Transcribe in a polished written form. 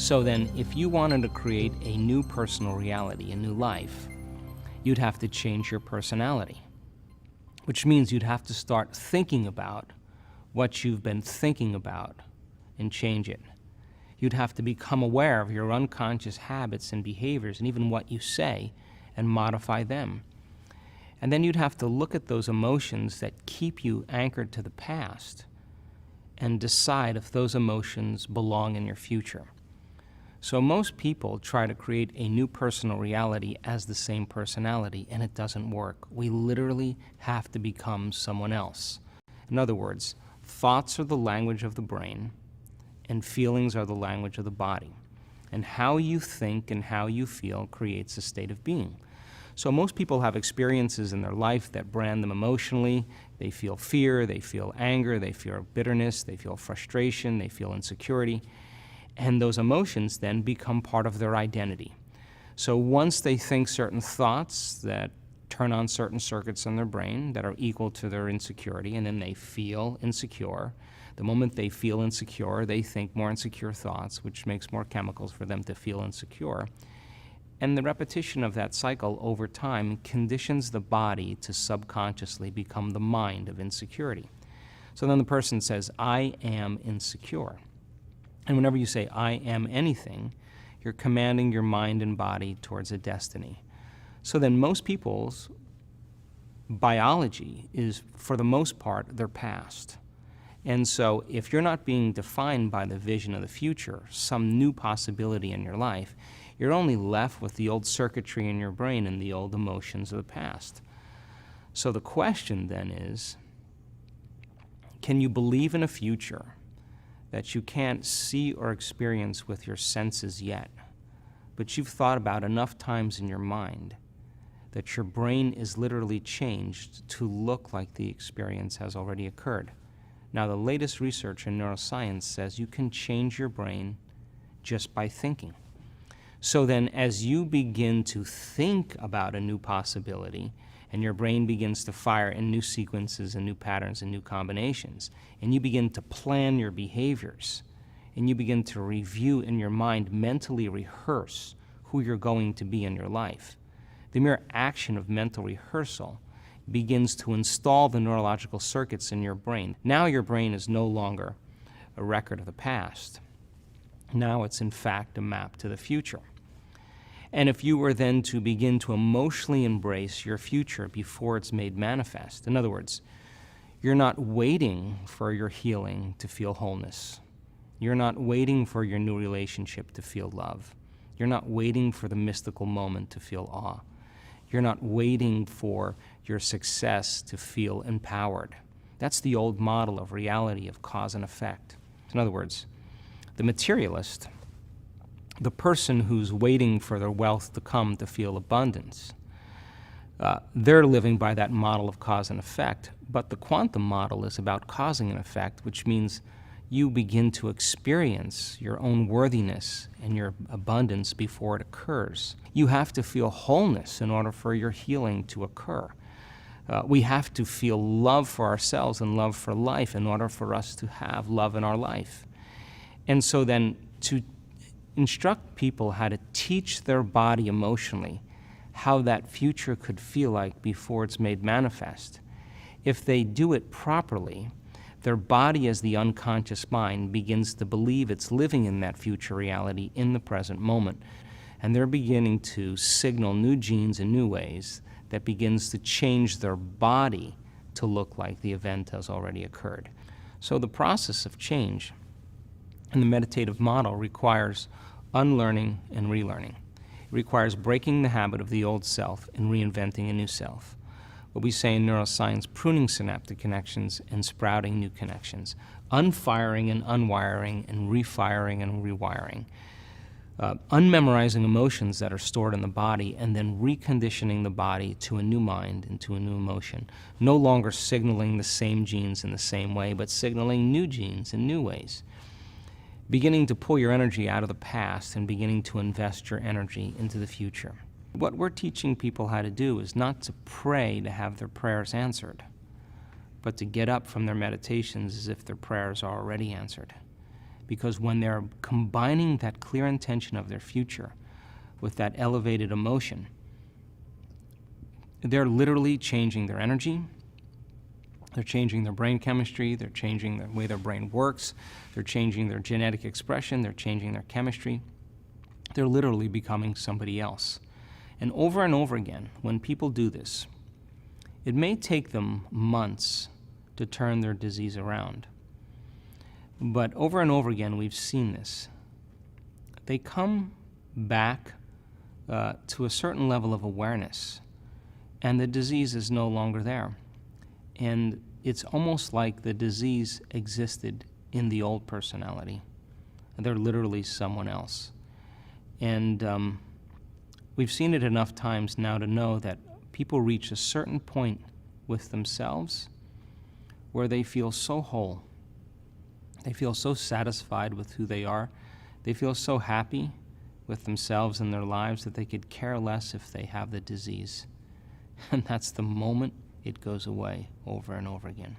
So then, if you wanted to create a new personal reality, a new life, you'd have to change your personality, which means you'd have to start thinking about what you've been thinking about and change it. You'd have to become aware of your unconscious habits and behaviors and even what you say and modify them. And then you'd have to look at those emotions that keep you anchored to the past and decide if those emotions belong in your future. So most people try to create a new personal reality as the same personality, and it doesn't work. We literally have to become someone else. In other words, thoughts are the language of the brain, and feelings are the language of the body. And how you think and how you feel creates a state of being. So most people have experiences in their life that brand them emotionally. They feel fear, they feel anger, they feel bitterness, they feel frustration, they feel insecurity. And those emotions then become part of their identity. So once they think certain thoughts that turn on certain circuits in their brain that are equal to their insecurity, and then they feel insecure. The moment they feel insecure, they think more insecure thoughts, which makes more chemicals for them to feel insecure. And the repetition of that cycle over time conditions the body to subconsciously become the mind of insecurity. So then the person says, I am insecure. And whenever you say, I am anything, you're commanding your mind and body towards a destiny. So then most people's biology is, for the most part, their past. And so if you're not being defined by the vision of the future, some new possibility in your life, you're only left with the old circuitry in your brain and the old emotions of the past. So the question then is, can you believe in a future that you can't see or experience with your senses yet, but you've thought about enough times in your mind that your brain is literally changed to look like the experience has already occurred? Now, the latest research in neuroscience says you can change your brain just by thinking. So then, as you begin to think about a new possibility, and your brain begins to fire in new sequences and new patterns and new combinations, and you begin to plan your behaviors, and you begin to review in your mind, mentally rehearse who you're going to be in your life. The mere action of mental rehearsal begins to install the neurological circuits in your brain. Now your brain is no longer a record of the past. Now it's in fact a map to the future. And if you were then to begin to emotionally embrace your future before it's made manifest, in other words, you're not waiting for your healing to feel wholeness. You're not waiting for your new relationship to feel love. You're not waiting for the mystical moment to feel awe. You're not waiting for your success to feel empowered. That's the old model of reality, of cause and effect. In other words, the materialist, the person who's waiting for their wealth to come to feel abundance, they're living by that model of cause and effect. But the quantum model is about causing an effect, which means you begin to experience your own worthiness and your abundance before it occurs. You have to feel wholeness in order for your healing to occur. We have to feel love for ourselves and love for life in order for us to have love in our life. And so then to instruct people how to teach their body emotionally how that future could feel like before it's made manifest. If they do it properly, their body as the unconscious mind begins to believe it's living in that future reality in the present moment. And they're beginning to signal new genes in new ways that begins to change their body to look like the event has already occurred. So the process of change in the meditative model requires unlearning and relearning. It requires breaking the habit of the old self and reinventing a new self. What we say in neuroscience, pruning synaptic connections and sprouting new connections, unfiring and unwiring and refiring and rewiring, unmemorizing emotions that are stored in the body and then reconditioning the body to a new mind and to a new emotion, no longer signaling the same genes in the same way, but signaling new genes in new ways. Beginning to pull your energy out of the past and beginning to invest your energy into the future. What we're teaching people how to do is not to pray to have their prayers answered, but to get up from their meditations as if their prayers are already answered. Because when they're combining that clear intention of their future with that elevated emotion, they're literally changing their energy, they're changing their brain chemistry, they're changing the way their brain works, they're changing their genetic expression, they're changing their chemistry. They're literally becoming somebody else. And over again, when people do this, it may take them months to turn their disease around. But over and over again, we've seen this. They come back to a certain level of awareness, and the disease is no longer there. And it's almost like the disease existed in the old personality. They're literally someone else. And we've seen it enough times now to know that people reach a certain point with themselves where they feel so whole. They feel so satisfied with who they are. They feel so happy with themselves and their lives that they could care less if they have the disease. And that's the moment it goes away over and over again.